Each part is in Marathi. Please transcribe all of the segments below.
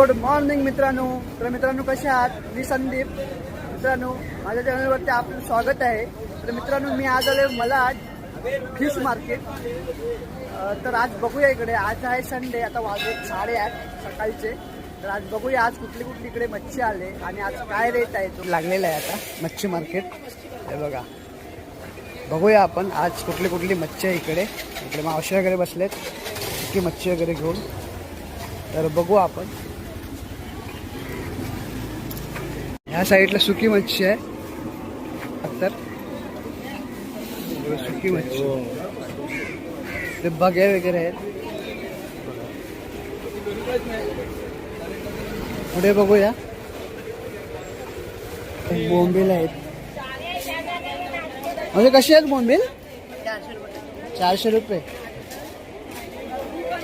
गुड मॉर्निंग मित्रांनो. तर मित्रांनो कसे आहात? मी संदीप. मित्रांनो माझ्या चॅनलवरती आपलं स्वागत आहे. तर मित्रांनो मी आज आले मला फिश मार्केट. तर आज बघूया इकडे. आज आहे संडे. आता वाजले 8:30 सकाळचे. तर आज बघूया आज कुठली कुठली इकडे मच्छी आले आणि आज काय रेट आहे तो लागलेला आहे. आता मच्छी मार्केट हे बघा. बघूया आपण आज कुठली कुठली मच्छी आहे इकडे. इकडे मावशी वगैरे बसलेत की मच्छी वगैरे घेऊन. तर बघू आपण. ह्या साईडला सुकी मच्छी आहे. तर सुकी मच्छी ते बगे वगैरे आहेत. पुढे बघूया बोंबील आहेत. म्हणजे कशी आहेत बोंबील? 400 रुपये.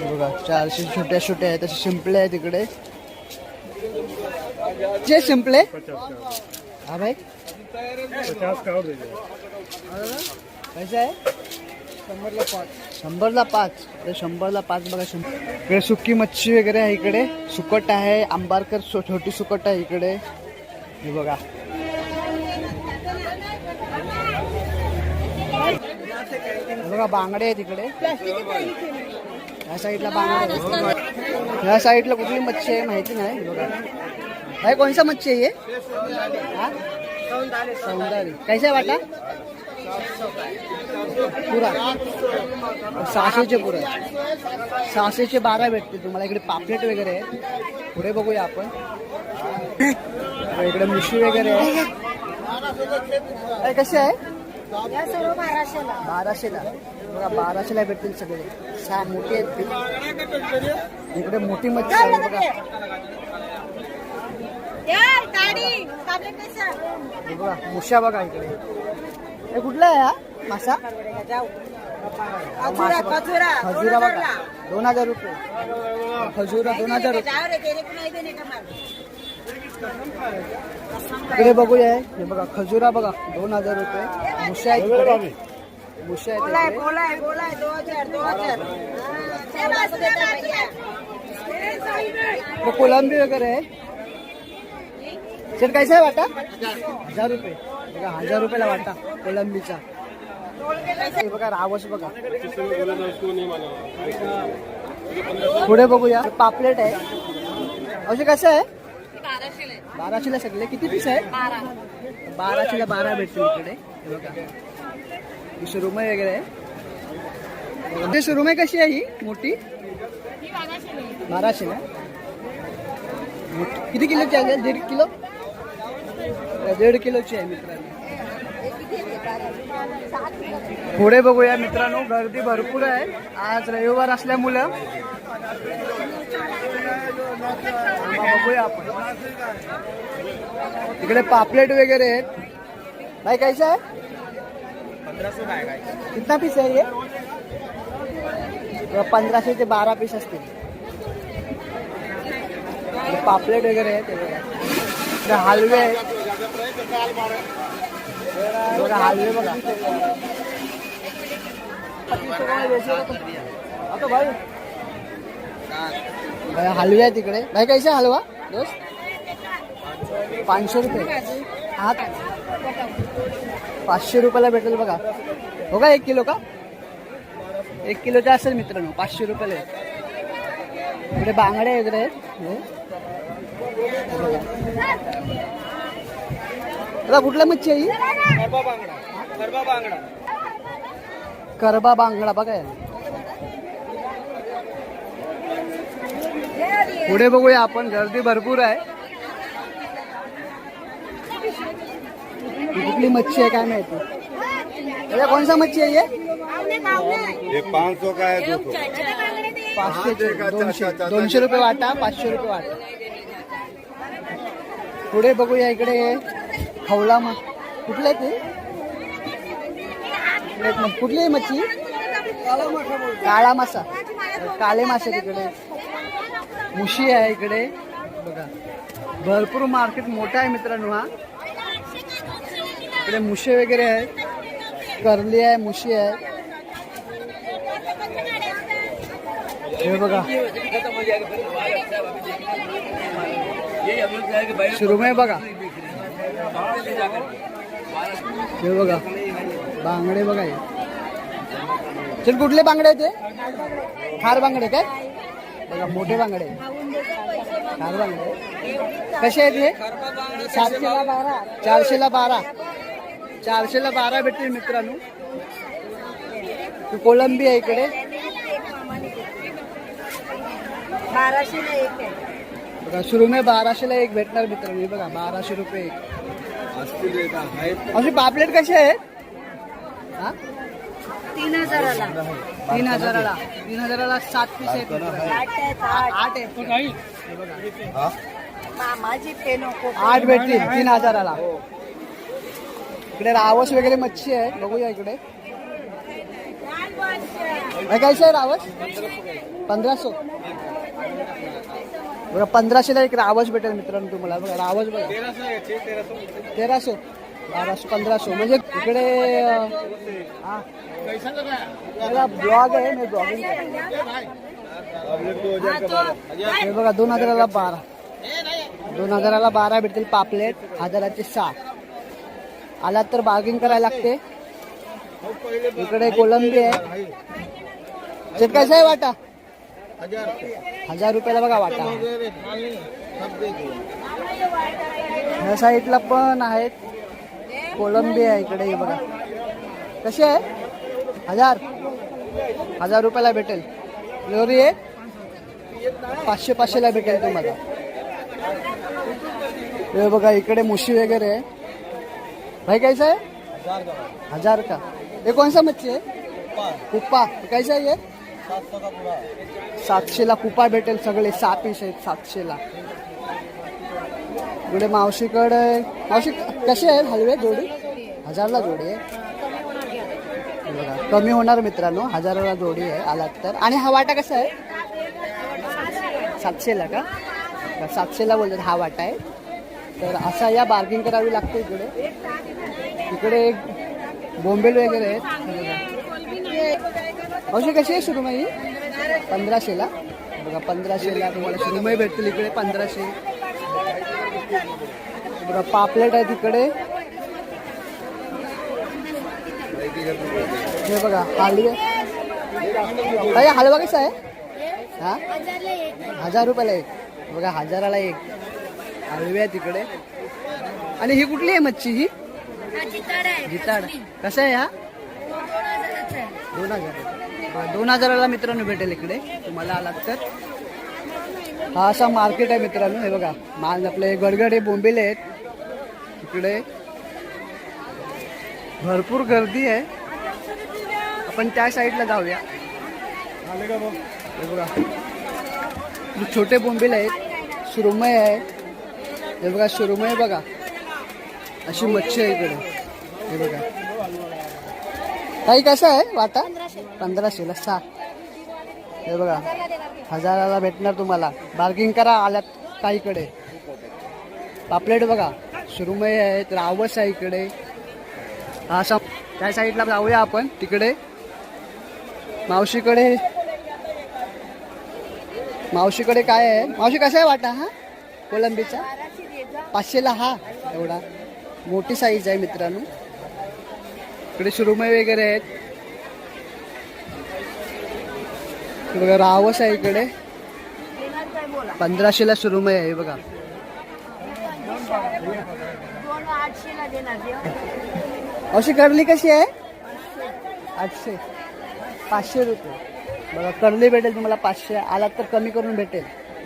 बघा 400 छोट्या छोट्या आहेत. तसे शिंपले आहेत इकडे. जे शिंपले हा भाई 50 का और दे दो. कैसे आहे? 100ला 5. 100ला 5 बघा. इकडे सुकी मच्छी वगैरे आहे. इकडे सुकट आहे. आंबारकर छोटी सुकट आहे इकडे. हे बघा. बघा बांगडे आहेत इकडे. या साईडला बांगडे. या साईडला कुठली मच्छी आहे माहिती नाही. बघा भाई कौन सा मच्छी है ये? सौंदर्य. कैसे वाटा? पुरा 600चे पुरा. 600चे 12 भेटते तुम्हाला. इकडे पापलेट वगैरे आहे. पुढे बघूया आपण. इकडे मुशी वगैरे आहे. कसे आहे? 1200ला. बघा 1200ला भेटतील सगळे. 6 मोठी आहेत ती. इकडे मोठी मच्छी आहे बघा. बघा मुशा बघा इकडे. हे कुठला आहे हा मासा? खजुरा बघा 2000 रुपये. खजुरा 2000 रुपये. इकडे बघूया. हे बघा खजुरा बघा 2000 रुपये. मुशा आहेत इकडे. मुशा आहेत. कोलंबी वगैरे आहे. सर कैसा आहे वाटा? 1000 रुपये. बघा 1000 रुपयाला वाटा कोलंबीचा. बघा रावस बघा. पुढे बघूया पापलेट आहे. असे कसं आहे? 1200ला सगळे. किती पीस आहे? 1200ला 12 भेटतील इकडे. बघा सुरमई वगैरे आहे. सुरमई कशी आहे ही मोठी? 1200ला. किती किलोची आहे? 1.5 किलो. 1.5 किलोची आहे मित्रांनो. पुढे बघूया मित्रांनो. गर्दी भरपूर आहे आज रविवार असल्यामुळं. बघूया आपण. इकडे पापलेट वगैरे आहेत. भाई कैसा है? 1500 का है. कितना पीस है ये? 1500 ते 12 पीस असतील. पापलेट वगैरे आहेत. हलवे आहेत. बघा हलवे बघा. हलवे आहे तिकडे. भाई कैसे हलवा दोस्त? 500 रुपये. हात 500 रुपयाला भेटेल बघा. हो का 1 किलो का? 1 किलोचा असेल मित्रांनो. 500 रुपयाला. इकडे बांगडे वगैरे आहेत. कुठला मच्छी आहे? करबा बांगडा बघा. पुढे बघूया आपण. गर्दी भरपूर आहे. कुठली मच्छी आहे काय माहिती. कौन सा मच्छी आहे ये? 500 का है. 200 रुपये वाटा. 500 रुपये वाटा. पुढे बघूया इकडे खवला कुठले ते? कुठली आहे मच्छी? काळा मासा. काळे मासे तिकडे. मुशी आहे इकडे बघा. भरपूर मार्केट मोठा आहे मित्रांनो हा. इकडे मुशे वगैरे आहेत. करली आहे. मुशी आहे. हे बघा सुरमई बघा, हे बघा बांगडे बघा. हे चल कुठले बांगडे आहेत ते? खार बांगडे काय बघा, मोठे बांगडे, खार बांगडे. कसे आहेत हे? 700ला 12, 400ला 12, 400ला 12 भेटतील मित्रांनो. कोलंबी आहे इकडे, 1200ला एक आहे. बघा सुरमई 1200ला एक भेटणार मित्रांनो. हे बघा 1200 रुपये एक. अशी पापलेट कशी आहेत? हा 3000ला 3000ला 3000ला 7 पीस आहेत मित्रांनो. 8 आहेत. माझी पेनो 8 भेटतील 3000ला. इकडे रावस वगैरे मच्छी आहे, बघूया इकडे. कायचं आहे रावस? 1500. बघा 1500ला एक रावस भेटेल मित्रांनो तुम्हाला. बघा रावस बघा 1300, 1200, 1500. म्हणजे इकडे ब्लॉग आहे, मी ब्लॉगिंग. हे बघा 2000ला 12, 2000ला 12 भेटतील पापलेट, 1000चे 6. आलात तर बार्गिंग करायला लागते. इकडे कोलंबी आहे. ते कसं आहे वाटा? 1000 रुपयाला बघा वाटा. ह्या साईडला पण आहेत कोलंबी आहे इकडे. हे बघा कसे आहे? 1000 रुपयाला भेटेल. लोरी आहे 500ला भेटेल तुम्हाला. हे बघा इकडे मुशी वगैरे आहे. भाई कैसा है? 1000 का. ये कौन सा मच्छी है? कुप्पा. कैसा है ये? 700ला कुप्पा भेटेल. सगळे 6 पीस आहेत 700ला. इकडे मावशीकडे, मावशी कसे आहे हलवे जोडी? 1000ला जोडी आहे. बघा कमी होणार मित्रांनो, 1000ला जोडी आहे आलात तर. आणि हा वाटा कसा आहे? 700ला का? 700ला बोलतात हा वाटा आहे. तर असा या बार्गिंग करावी लागते इकडे. इकडे बोंबेल वगैरे आहेत. अशी कशी आहे सुरमई? 1500ला. बघा 1500ला तुम्हाला सुरमई भेटतील इकडे 1500. बघा पापलेट आहे तिकडे. हे बघा हलवे. अरे हलवा कसा आहे? हा 1000 रुपयाला एक. बघा 1000ला एक हलवे आहे तिकडे. आणि ही कुठली आहे मच्छी? ही जिताड. कसं आहे हा? 2000ला मित्रांनो भेटेल इकडे तुम्हाला आलात तर. हा असा मार्केट आहे मित्रांनो. हे बघा माल आपले गडगडे बोंबिले आहेत इकडे. भरपूर गर्दी आहे. आपण त्या साईडला जाऊया. हे बघा छोटे बोंबील आहेत. सुरमई आहे. हे बघा सुरमई बघा, अशी मच्छी आहे इकडे. हे बघा काही कसं आहे वाटा? 1500ला 6. हे बघा 1000ला भेटणार तुम्हाला. बार्गिंग करा आल्यात काहीकडे. पापलेट बघा, सुरमई आहेत, रावस आहे इकडे. हा असा त्या साईडला जाऊया आपण तिकडे. मावशीकडे काय आहे? मावशी कसा आहे वाटा हा कोलंबीचा? 500ला हा. एवढा मोठी साईज आहे मित्रांनो. इकडे सुरमई वगैरे आहेत. बघा रावस आहे इकडे. 1500ला सुरमई आहे बघा. अशी करली कशी आहे? 800, 500 रुपये. बघा करली भेटेल तुम्हाला 500. आलात तर कमी करून भेटेल.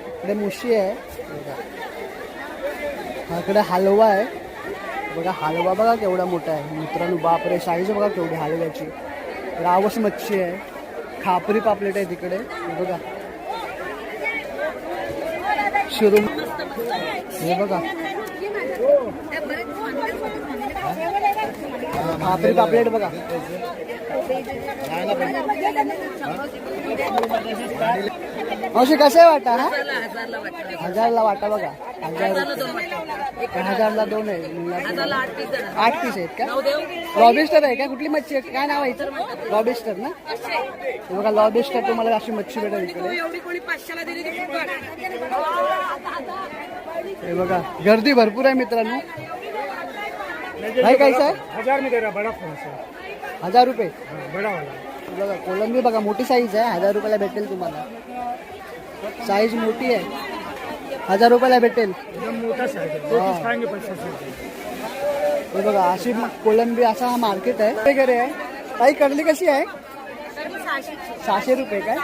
इकडे मुशी आहे बघा. हा इकडे हलवा आहे बघा. हलवा बघा केवढा मोठा आहे मित्रांनो. बापरे साईज बघा केवढी हलव्याची. रावस मच्छी आहे. खापरी पापलेट आहे तिकडे. बघा सुरू. हे बघा खापरी पापलेट बघा. अशी कसं आहे वाटा हा? 1000ला वाटा बघा. 1000ला 2 आहे. 8 पीस आहेत का? लॉबिस्टर आहे का? कुठली मच्छी आहे? काय नाव आहे इथं? लॉबिस्टर ना. बघा लॉबिस्टर तुम्हाला अशी मच्छी भेटेल इकडे. हे बघा गर्दी भरपूर आहे मित्रांनो. भाई कैसा है? 1000 में दे रहा बड़ा फोन से 1000 रुपये. बड़ा वाला बघा कोलंबी बघा मोठी साईज आहे. 1000 रुपयाला भेटेल तुम्हाला. साईज मोठी आहे. 1000 रुपयाला भेटेल. एकदम मोटा साइज है. दो पीस खाएंगे 500 रुपये. हे बघा अशी कोलंबी असा हा मार्केट आहे वगैरे आहे. ताई कडली कशी आहे? 600 रुपये काय?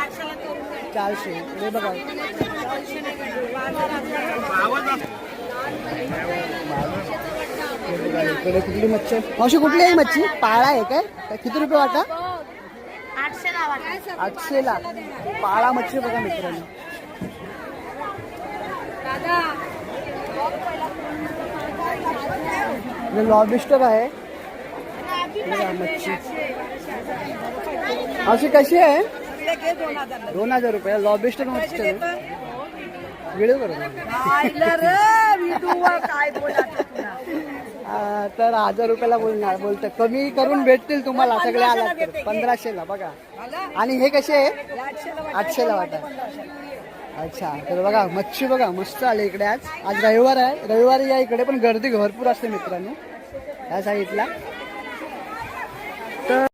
400. हे बघा इकडे कुठली मच्छी आहे? मावशी कुठली आहे मच्छी? पाळा आहे काय? किती रुपये वाटा? 800ला. पाळा मच्छी बघा मित्रांनो. लॉबिस्टर आहे बघा मच्छी. अशी कशी आहे? 2000 रुपये. लॉबिस्टर मच्छी आहे. व्हिडिओ करू तर 1000 रुपयाला बोलणार बोलतं. कमी करून भेटतील तुम्हाला सगळे आला तर 1500ला बघा. आणि हे कसे आहे? 800ला वाटा. अच्छा तर बघा मच्छी बघा मस्त आले इकडे. आज रविवार आहे. रविवारी या इकडे पण गर्दी भरपूर असते मित्रांनो या साईडला. तर